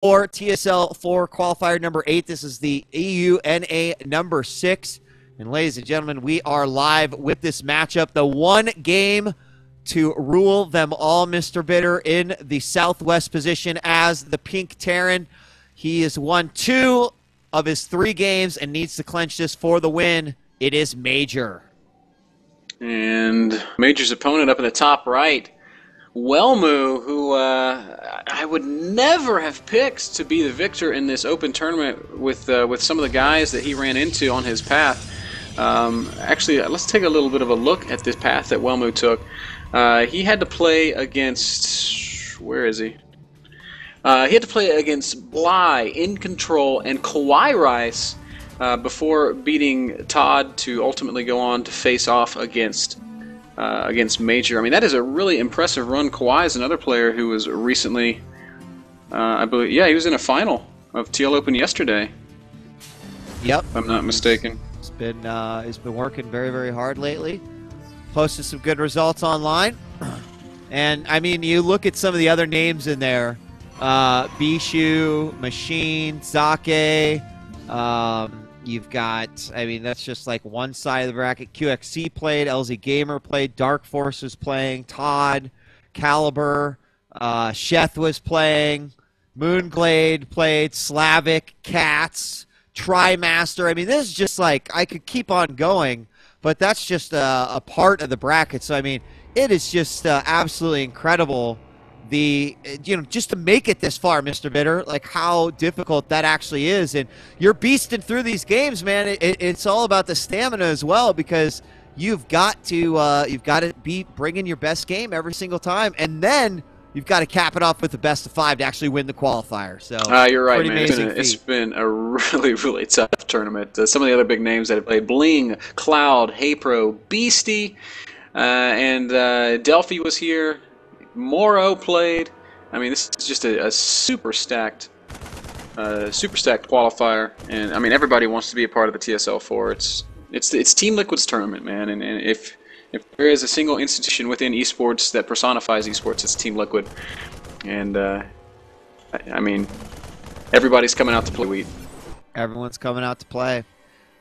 for TSL4 qualifier number 8. This is the EUNA number 6. And ladies and gentlemen, we are live with this matchup. The one game to rule them all, Mr. Bitter, in the southwest position as the Pink Terran. He has won 2 of his 3 games and needs to clinch this for the win. It is Major. And Major's opponent up in the top right, Welmu, who I would never have picked to be the victor in this open tournament with some of the guys that he ran into on his path. Actually, let's take a little bit of a look at this path that Welmu took. He had to play against, where is he? He had to play against Bly, In Control, and Kawhi Rice before beating Todd to ultimately go on to face off against Major. I mean, that is a really impressive run. Kawhi is another player who was recently, I believe, yeah, he was in a final of TL Open yesterday. Yep. If I'm not mistaken. He's been working very, very hard lately. Posted some good results online. And, I mean, you look at some of the other names in there. Bishu, Machine, Zake. You've got, I mean, that's just like one side of the bracket. QXC played, LZ Gamer played, Dark Force was playing, Todd, Caliber, Sheth was playing, Moonglade played, Slavic, Cats, Trimaster. I mean, this is just like, I could keep on going, but that's just a part of the bracket. So, I mean, it is just absolutely incredible. Just to make it this far, Mr. Bitter, like how difficult that actually is. And you're beasting through these games, man. It's all about the stamina as well, because you've got to be bringing your best game every single time, and then you've got to cap it off with the best of 5 to actually win the qualifier. So you're right, man. It's been a really, really tough tournament. Some of the other big names that have played: Bling, Cloud, Heypro, Beastie, and Delphi was here. Moro played. I mean, this is just a super stacked qualifier, and I mean, everybody wants to be a part of the TSL4. It's TeamLiquid's tournament, man. And if there is a single institution within esports that personifies esports, it's TeamLiquid. And I mean, everybody's coming out to play. Everyone's coming out to play,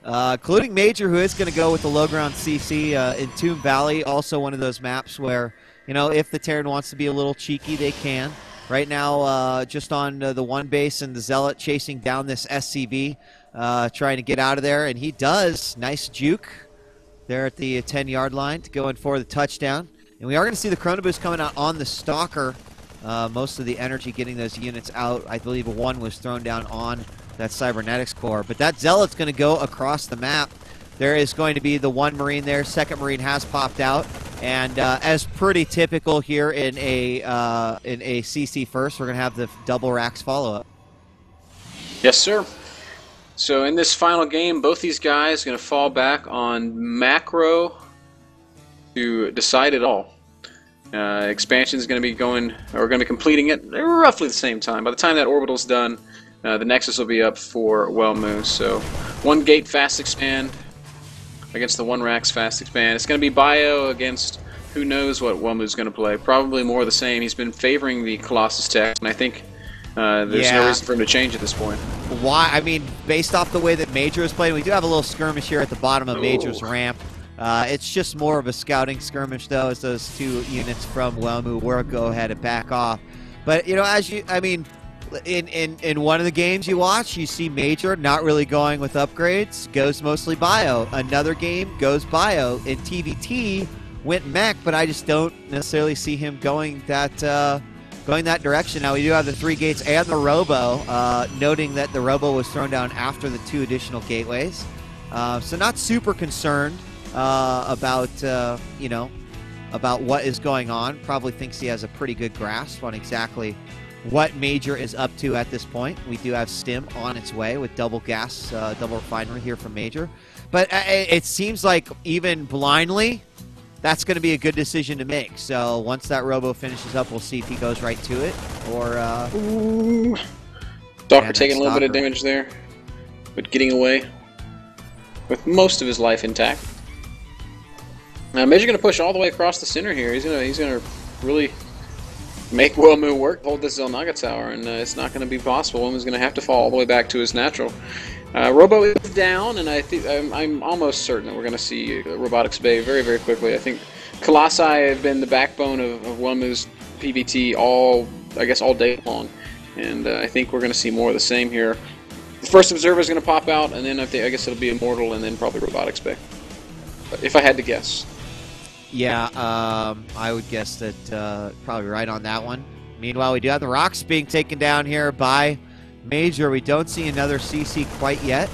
including Major, who is going to go with the low ground CC in Tomb Valley. Also, one of those maps where, you know, if the Terran wants to be a little cheeky, they can. Right now, just on the 1 base, and the Zealot chasing down this SCV, trying to get out of there, and he does. Nice juke there at the 10-yard line to go in for the touchdown. And we are going to see the Chrono Boost coming out on the Stalker. Most of the energy getting those units out. I believe 1 was thrown down on that Cybernetics core. But that Zealot's going to go across the map. There is going to be the 1 Marine there. 2nd Marine has popped out. And as pretty typical here in a CC first, we're going to have the double racks follow-up. Yes, sir. So in this final game, both these guys are going to fall back on macro to decide it all. Expansion is going to be going, or going to be completing it roughly the same time. By the time that orbital's done, the Nexus will be up for Welmu. So 1 gate fast expand against the 1 racks fast expand. It's going to be Bio against who knows what Welmu's going to play. Probably more of the same. He's been favoring the Colossus tech, and I think there's no reason for him to change at this point. Why? I mean, based off the way that Major is playing, we do have a little skirmish here at the bottom of Major's ramp. It's just more of a scouting skirmish, though, as those 2 units from Welmu will go ahead and back off. But, you know, in one of the games you watch, you see Major not really going with upgrades, goes mostly Bio. Another game goes Bio. In TVT, went mech, but I just don't necessarily see him going that direction. Now, we do have the 3 gates and the Robo, noting that the Robo was thrown down after the 2 additional gateways. So not super concerned about what is going on. Probably thinks he has a pretty good grasp on exactly what Major is up to at this point. We do have Stim on its way with double gas, double refinery here from Major. But it seems like even blindly, that's going to be a good decision to make. So once that Robo finishes up, we'll see if he goes right to it or... Stalker taking a little bit of damage there, but getting away with most of his life intact. Now Major going to push all the way across the center here. He's gonna really make Welmu work, hold this Zelnaga tower, and it's not going to be possible. Welmu's going to have to fall all the way back to his natural. Robo is down, and I think I'm almost certain that we're going to see Robotics Bay very, very quickly. I think Colossi have been the backbone of Welmu's PVT all day long, and I think we're going to see more of the same here. The first Observer is going to pop out, and then I guess it'll be Immortal, and then probably Robotics Bay, if I had to guess. Yeah, I would guess that probably right on that one. Meanwhile, we do have the rocks being taken down here by Major. We don't see another CC quite yet,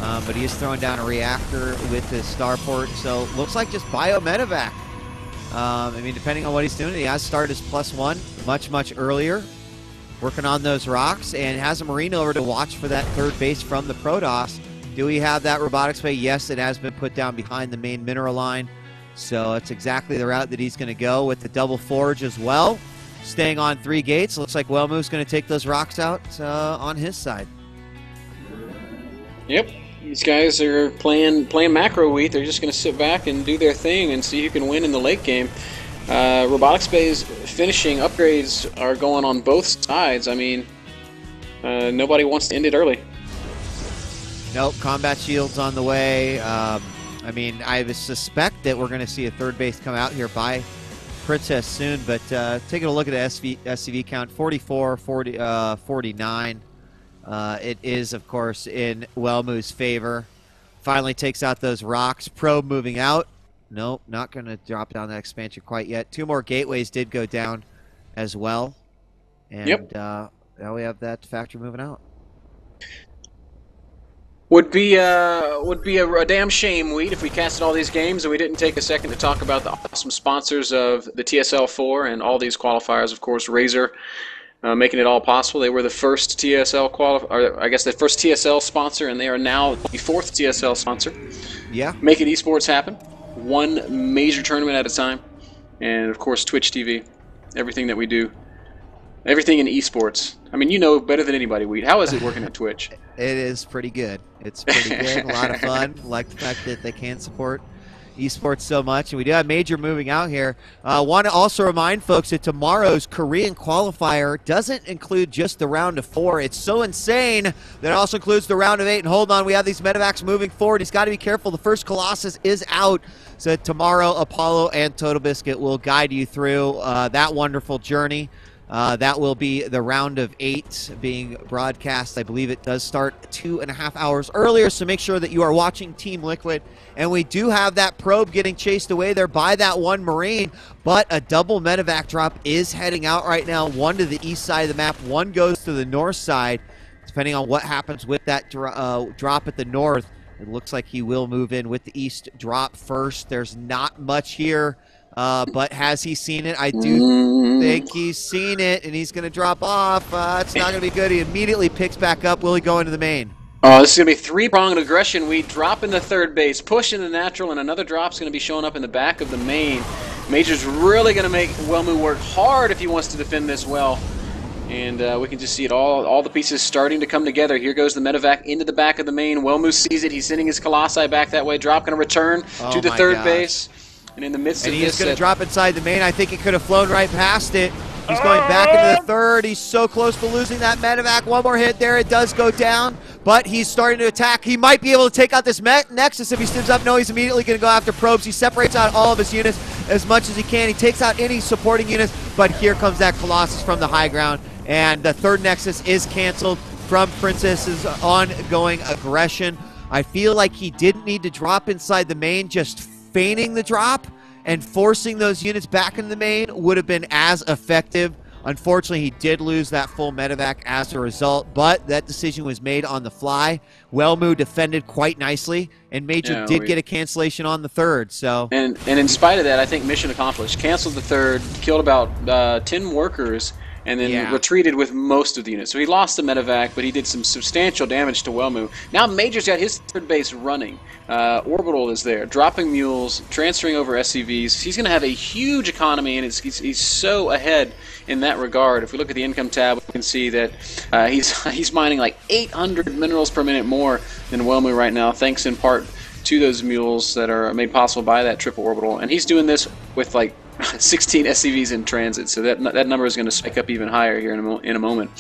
but he is throwing down a reactor with his starport, so looks like just bio medevac. I mean, depending on what he's doing, he has started his +1 much earlier, working on those rocks, and has a Marine over to watch for that third base from the Protoss. Do we have that Robotics Bay? Yes, it has been put down behind the main mineral line, so it's exactly the route that he's going to go with the double forge as well. Staying on 3 gates. Looks like Welmu's going to take those rocks out on his side. Yep. These guys are playing macro wheat. They're just going to sit back and do their thing and see who can win in the late game. Robotics Bay's finishing upgrades are going on both sides. I mean, nobody wants to end it early. Nope. Combat shields on the way. I mean, I suspect that we're going to see a third base come out here by Princess soon, but taking a look at the SCV count, 44, 49. It is, of course, in Welmu's favor. Finally takes out those rocks. Probe moving out. Nope, not going to drop down that expansion quite yet. 2 more gateways did go down as well. And yep. Now we have that factory moving out. Would be a damn shame, Wheat, if we casted all these games and we didn't take a second to talk about the awesome sponsors of the TSL4 and all these qualifiers. Of course, Razer making it all possible. They were the first TSL the first TSL sponsor, and they are now the 4th TSL sponsor. Yeah, making esports happen, one major tournament at a time, and of course Twitch TV, everything that we do. Everything in esports. I mean, you know better than anybody, Weed. How is it working at Twitch? It is pretty good. It's pretty good. A lot of fun. Like the fact that they can support esports so much. And we do have Major moving out here. Want to also remind folks that tomorrow's Korean qualifier doesn't include just the round of 4. It's so insane that it also includes the round of 8. And hold on, we have these medevacs moving forward. He's got to be careful. The first Colossus is out. So tomorrow, Apollo and Total Biscuit will guide you through that wonderful journey. That will be the round of 8 being broadcast. I believe it does start 2.5 hours earlier, so make sure that you are watching Team Liquid. And we do have that probe getting chased away there by that one Marine, but a double medevac drop is heading out right now. 1 to the east side of the map, 1 goes to the north side. Depending on what happens with that drop at the north, it looks like he will move in with the east drop first. There's not much here. But has he seen it? I do think he's seen it, and he's going to drop off. It's not going to be good. He immediately picks back up. Will he go into the main? Oh, this is going to be 3-pronged aggression. We drop in the third base, push in the natural, and another drop's going to be showing up in the back of the main. Major's really going to make Welmu work hard if he wants to defend this well. And we can just see it all the pieces starting to come together. Here goes the medevac into the back of the main. Welmu sees it. He's sending his Colossi back that way. Drop going to return to the third base. And in the midst of this, he's going to drop inside the main. I think he could have flown right past it. He's going back into the third. He's so close to losing that medevac. One more hit there. It does go down, but he's starting to attack. He might be able to take out this Nexus if he stands up. No, he's immediately going to go after probes. He separates out all of his units as much as he can. He takes out any supporting units, but here comes that Colossus from the high ground, and the third Nexus is canceled from Princess's ongoing aggression. I feel like he didn't need to drop inside the main. Just feigning the drop and forcing those units back into the main would have been as effective. Unfortunately, he did lose that full medevac as a result, but that decision was made on the fly. Welmu defended quite nicely, and Major did get a cancellation on the third. So and in spite of that, I think mission accomplished. Canceled the third, killed about 10 workers, and then retreated with most of the units. So he lost the medevac, but he did some substantial damage to Welmu. Now Major's got his third base running. Orbital is there, dropping mules, transferring over SCVs. He's going to have a huge economy, and he's so ahead in that regard. If we look at the income tab, we can see that he's mining like 800 minerals per minute more than Welmu right now, thanks in part to those mules that are made possible by that triple orbital. And he's doing this with like 16 SCVs in transit, so that number is going to spike up even higher here in a moment.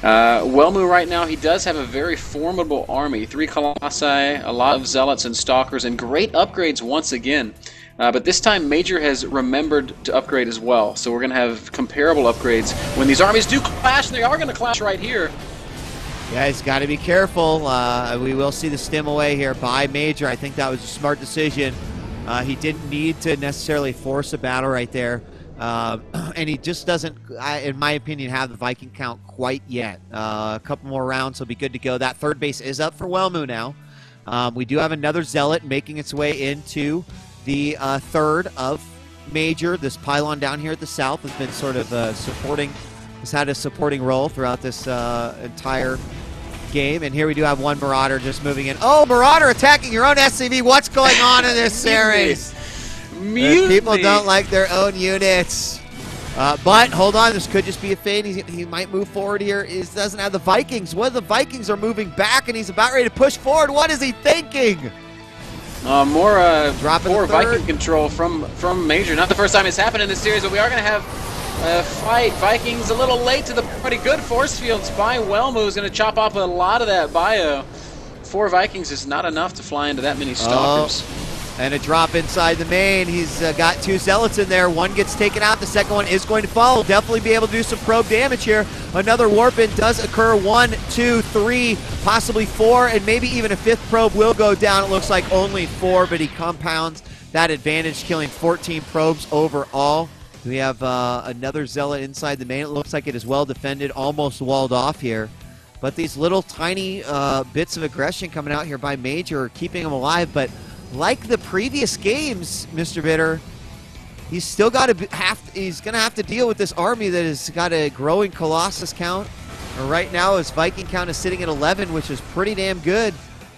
Welmu right now, he does have a very formidable army. 3 Colossi, a lot of Zealots and Stalkers, and great upgrades once again. But this time, Major has remembered to upgrade as well. So we're going to have comparable upgrades when these armies do clash, and they are going to clash right here. Yeah, he's got to be careful. We will see the stim away here by Major. I think that was a smart decision. He didn't need to necessarily force a battle right there. And he just doesn't, in my opinion, have the Viking count quite yet. A couple more rounds, he'll be good to go. That third base is up for Welmu now. We do have another Zealot making its way into the third of Major. This pylon down here at the south has been sort of supporting, has had a supporting role throughout this entire game. And here we do have one Marauder just moving in. Oh, Marauder attacking your own SCV. What's going on in this series? People don't like their own units. But hold on, this could just be a fade. He might move forward here. He doesn't have the Vikings. Well, the Vikings are moving back, and he's about ready to push forward. What is he thinking? More Viking control from Major. Not the first time it's happened in this series, but we are going to have a fight. Vikings a little late to the party. Good force fields by Welmu is going to chop off a lot of that bio. 4 Vikings is not enough to fly into that many Stalkers. And a drop inside the main. He's got 2 Zealots in there. One gets taken out. The second one is going to follow. Definitely be able to do some probe damage here. Another warp-in does occur. 1, 2, 3, possibly 4, and maybe even a 5th probe will go down. It looks like only 4, but he compounds that advantage, killing 14 probes overall. We have another Zealot inside the main. It looks like it is well defended, almost walled off here. But these little tiny bits of aggression coming out here by Major are keeping him alive, but like the previous games, Mr. Bitter, he's still got to he's going to have to deal with this army that has got a growing Colossus count. Right now, his Viking count is sitting at 11, which is pretty damn good.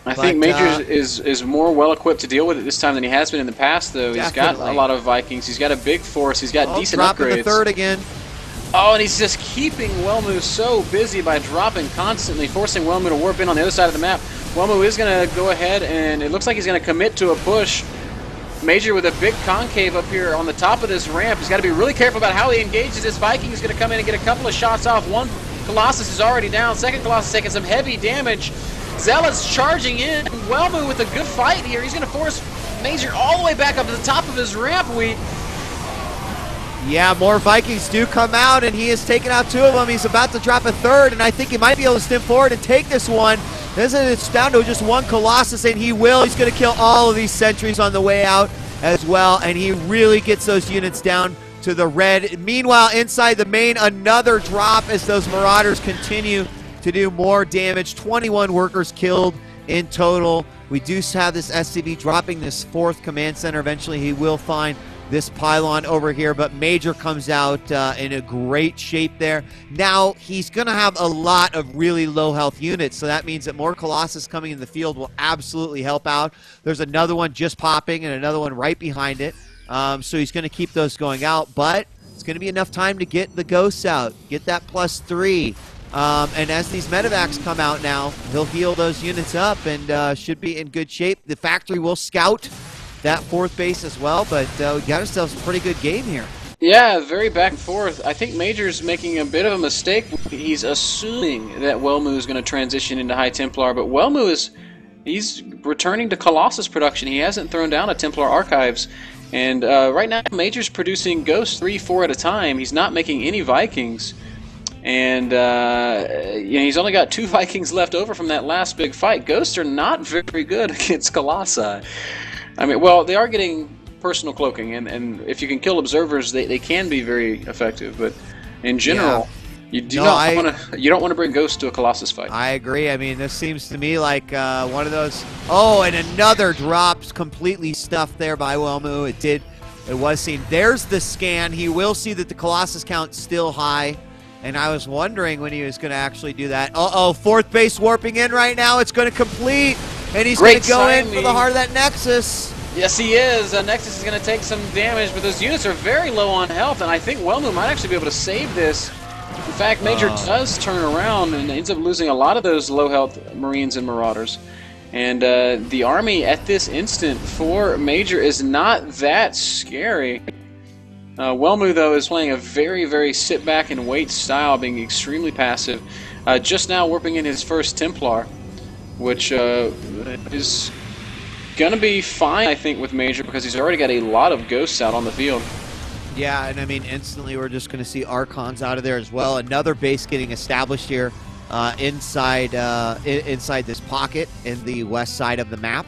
I think Major is more well equipped to deal with it this time than he has been in the past, though. He's got a lot of Vikings. He's got a big force. He's got decent upgrades. Dropping the third again. Oh, and he's just keeping Welmu so busy by dropping constantly, forcing Welmu to warp in on the other side of the map. Welmu is going to go ahead, and it looks like he's going to commit to a push. Major with a big concave up here on the top of this ramp. He's got to be really careful about how he engages this Viking. He's going to come in and get a couple of shots off. One Colossus is already down. Second Colossus taking some heavy damage. Zealots charging in. Welmu with a good fight here. He's going to force Major all the way back up to the top of his ramp. Yeah, more Vikings do come out, and he has taken out 2 of them. He's about to drop a third, and I think he might be able to stim forward and take this one. It's down to just 1 Colossus, and he will. He's going to kill all of these sentries on the way out as well, and he really gets those units down to the red. Meanwhile, inside the main, another drop as those Marauders continue to do more damage. 21 workers killed in total. We do have this SCV dropping this 4th command center. Eventually, he will find this pylon over here, but Major comes out in a great shape there. Now, he's going to have a lot of really low health units, so that means that more Colossus coming in the field will absolutely help out. There's another one just popping and another one right behind it, so he's going to keep those going out, but it's going to be enough time to get the ghosts out, get that +3. And as these medevacs come out now, he'll heal those units up and should be in good shape. The factory will scout that 4th base as well, but we got ourselves a pretty good game here. Yeah, very back and forth. I think Major's making a bit of a mistake. He's assuming that Welmu is going to transition into High Templar, but Welmu he's returning to Colossus production. He hasn't thrown down a Templar Archives, and right now Major's producing Ghosts 3, 4 at a time. He's not making any Vikings, and he's only got 2 Vikings left over from that last big fight. Ghosts are not very good against Colossi. I mean, well, they are getting personal cloaking, and if you can kill observers, they can be very effective. But in general, you don't want to bring Ghosts to a Colossus fight. I agree. I mean, this seems to me like one of those. Oh, and another drops completely stuffed there by Welmu. It was seen. There's the scan. He will see that the Colossus count's still high. And I was wondering when he was going to actually do that. Uh-oh, 4th base warping in right now. It's going to complete. And he's going to go in for the heart of that Nexus. Yes, he is. Nexus is going to take some damage, but those units are very low on health, and I think Welmu might actually be able to save this. In fact, Major does turn around and ends up losing a lot of those low health Marines and Marauders. And the Army at this instant for Major is not that scary. Welmu, though, is playing a very, very sit-back-and-wait style, being extremely passive. Just now warping in his first Templar, which is going to be fine, I think, with Major, because he's already got a lot of ghosts out on the field. Yeah, and I mean, instantly we're just going to see Archons out of there as well. Another base getting established here inside this pocket in the west side of the map.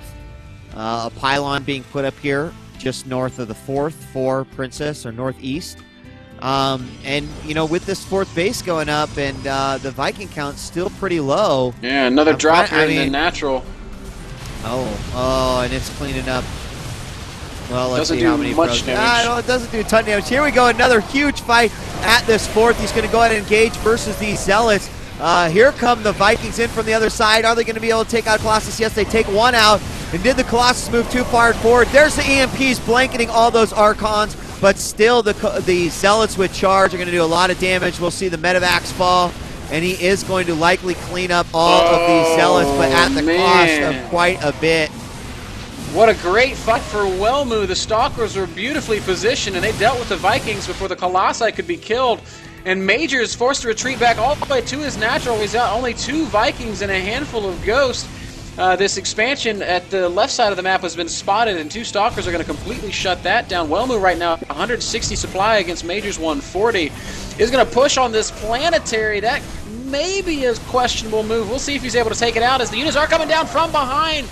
A pylon being put up here just north of the 4th for Princess, or northeast. And, you know, with this 4th base going up and the Viking count's still pretty low. Yeah, another drop here in the natural. Oh, and it's cleaning up. Well, let's doesn't see how do many much damage. No, it doesn't do a ton of damage. Here we go, another huge fight at this 4th. He's going to go ahead and engage versus these Zealots. Here come the Vikings in from the other side. Are they going to be able to take out Colossus? Yes, they take one out. And did the Colossus move too far forward? There's the EMPs blanketing all those Archons, but still the Zealots with charge are going to do a lot of damage. We'll see the Medivacs fall, and he is going to likely clean up all of these Zealots, but at the cost of quite a bit. What a great fight for Welmu. The Stalkers were beautifully positioned, and they dealt with the Vikings before the Colossi could be killed. And Major is forced to retreat back all the way to his natural. He's got only 2 Vikings and a handful of Ghosts. This expansion at the left side of the map has been spotted, and 2 Stalkers are going to completely shut that down. Welmu right now, 160 supply against Major's 140. Is going to push on this planetary. That may be a questionable move. We'll see if he's able to take it out as the units are coming down from behind.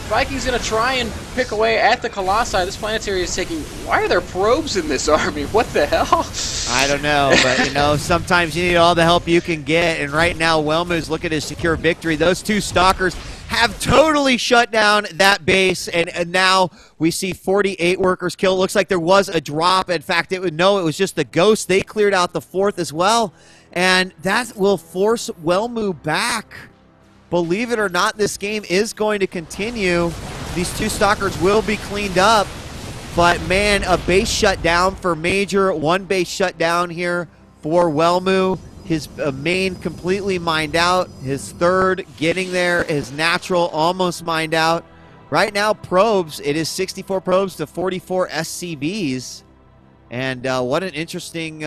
Vikings going to try and pick away at the Colossi. This planetary is taking... Why are there probes in this army? What the hell? I don't know, but, you know, sometimes you need all the help you can get. And right now, Welmu's looking to secure victory. Those 2 Stalkers have totally shut down that base. And now we see 48 workers killed. Looks like there was a drop. In fact, it was just the Ghost. They cleared out the 4th as well. And that will force Welmu back. Believe it or not, this game is going to continue. These 2 Stalkers will be cleaned up. But, man, a base shut down for Major. 1 base shut down here for Welmu. His main completely mined out. His 3rd getting there. His natural almost mined out. Right now, probes. It is 64 probes to 44 SCBs. And what an interesting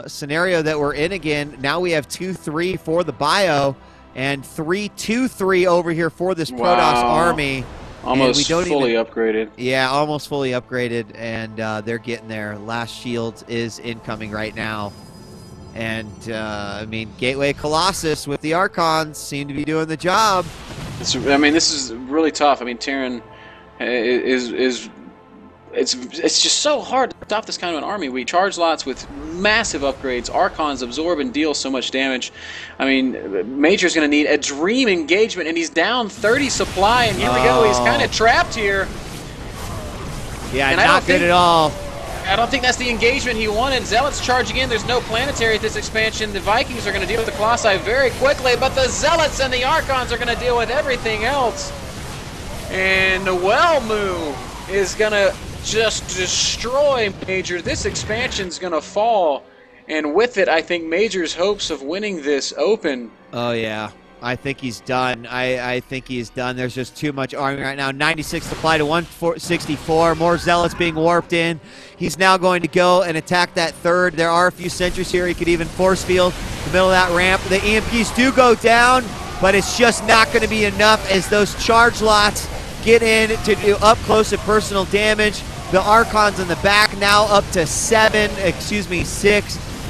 scenario that we're in again. Now we have 2-3 for the bio. And 3-2-3 over here for this Protoss army. Almost fully upgraded. Yeah, almost fully upgraded, and they're getting there. Last Shields is incoming right now. And, I mean, Gateway Colossus with the Archons seem to be doing the job. I mean, this is really tough. I mean, Terran is it's just so hard to stop this kind of an army. We charge lots with massive upgrades. Archons absorb and deal so much damage. I mean, Major's going to need a dream engagement, and he's down 30 supply, and here we go. He's kind of trapped here. Yeah, and not good at all. I don't think that's the engagement he wanted. Zealots charging in. There's no planetary at this expansion. The Vikings are going to deal with the Colossi very quickly, but the Zealots and the Archons are going to deal with everything else. And Welmu is going to just destroy Major. This expansion's going to fall. And with it, I think Major's hopes of winning this open. Oh, yeah. I think he's done. I think he's done. There's just too much army right now. 96 supply to 164. More Zealots being warped in. He's now going to go and attack that 3rd. There are a few sentries here. He could even force field the middle of that ramp. The EMPs do go down, but it's just not going to be enough as those charge lots get in to do up close and personal damage. The Archons in the back now up to 6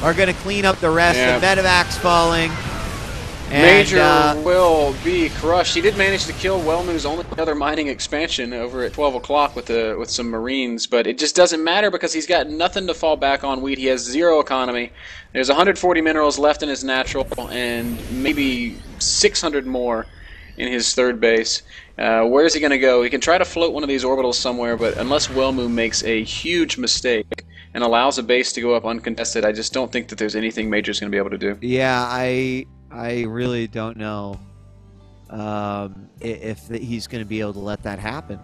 are going to clean up the rest. Yeah. The Medivacs falling. Major will be crushed. He did manage to kill Welmu's only other mining expansion over at 12 o'clock with some Marines, but it just doesn't matter because he's got nothing to fall back on. He has 0 economy. There's 140 minerals left in his natural and maybe 600 more in his 3rd base. Where is he going to go? He can try to float one of these orbitals somewhere, but unless Welmu makes a huge mistake and allows a base to go up uncontested, I just don't think that there's anything Major's going to be able to do. Yeah, I really don't know if he's going to be able to let that happen.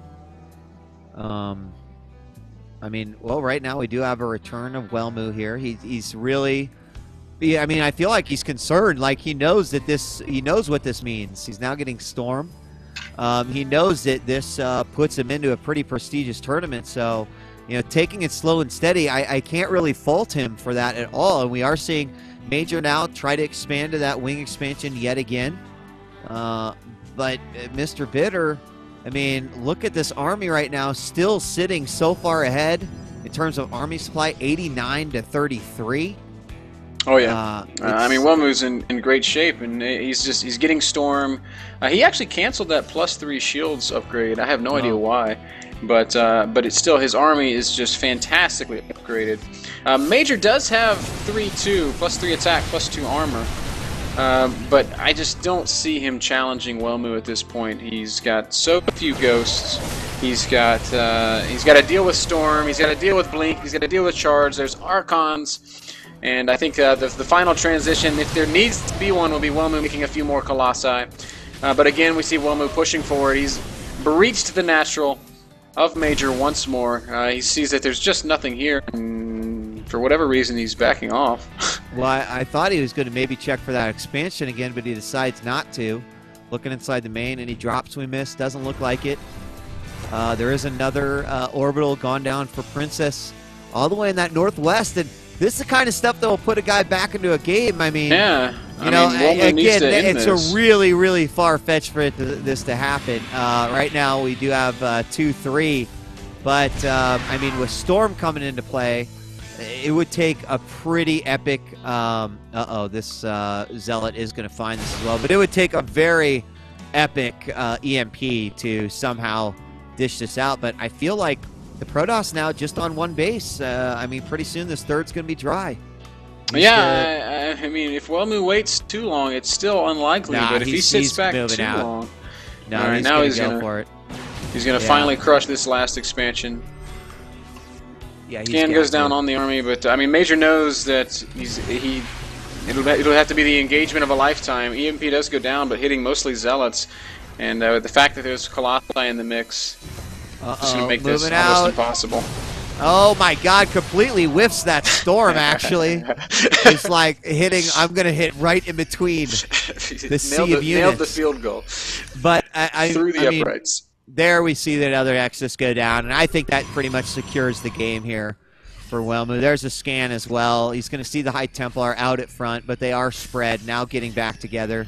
I mean, well, right now we do have a return of Welmu here. He's really... I mean, I feel like he's concerned. Like he knows that he knows what this means. He's now getting Storm. He knows that this puts him into a pretty prestigious tournament. So, taking it slow and steady, I can't really fault him for that at all. And we are seeing Major now try to expand to that wing expansion yet again. But Mr. Bitter, I mean, look at this army right now, still sitting so far ahead in terms of army supply, 89 to 33. Oh yeah, I mean, Welmu's in great shape, and he's getting Storm. He actually canceled that +3 shields upgrade. I have no idea why, but it's still, his army is just fantastically upgraded. Major does have 3-2 +3 attack +2 armor, but I just don't see him challenging Welmu at this point. He's got so few ghosts. He's got to deal with Storm. He's got to deal with Blink. He's got to deal with Charge. There's Archons. And I think the final transition, if there needs to be one, will be Welmu making a few more Colossi. But again, we see Welmu pushing forward. He's breached the natural of Major once more. He sees that there's just nothing here, and for whatever reason, he's backing off. Well, I thought he was going to maybe check for that expansion again, but he decides not to. Looking inside the main, any drops we missed, doesn't look like it. There is another orbital gone down for Princess all the way in that northwest, and this is the kind of stuff that will put a guy back into a game. I mean, yeah. Again, it's a really, really far-fetched for this to happen. Right now, we do have 2-3, but I mean, with Storm coming into play, it would take a pretty epic. This Zealot is going to find this as well, but it would take a very epic EMP to somehow dish this out. But I feel like the Protoss now just on one base. I mean, pretty soon this third's going to be dry. I mean, if Welmu waits too long, it's still unlikely. But if he sits back too long, now he's going to go for it. He's going to finally crush this last expansion. Yeah, Scan goes down on the army, but I mean, Major knows that it'll have to be the engagement of a lifetime. EMP does go down, but hitting mostly Zealots, and the fact that there's Colossi in the mix. Just going to make this almost impossible. Oh my God, completely whiffs that Storm, actually. It's like hitting, I'm going to hit right in between the sea of units. Nailed the field goal. But through the uprights. There we see that other Exus go down, and I think that pretty much secures the game here for Welmu. There's a scan as well. He's going to see the High Templar out at front, but they are spread, now getting back together.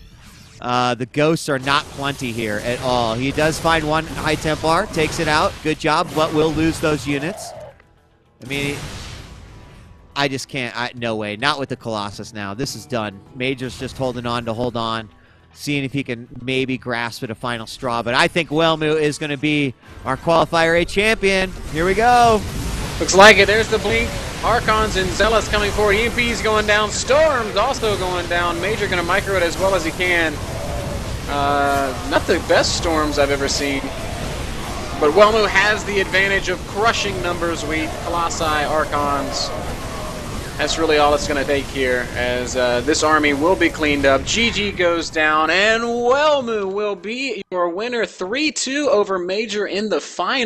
The ghosts are not plenty here at all. He does find one High Templar, takes it out. Good job, but will lose those units. I mean, I just can't. No way. Not with the Colossus now. This is done. Major's just holding on to hold on, seeing if he can maybe grasp at a final straw. But I think Welmu is going to be our Qualifier A champion. Here we go. Looks like it. There's the Blink. Archons and Zealots coming forward. EMP's going down. Storm's also going down. Major going to micro it as well as he can. Not the best Storms I've ever seen. But Welmu has the advantage of crushing numbers weak. Colossi, Archons. That's really all it's going to take here, as this army will be cleaned up. GG goes down, and Welmu will be your winner 3-2 over Major in the final.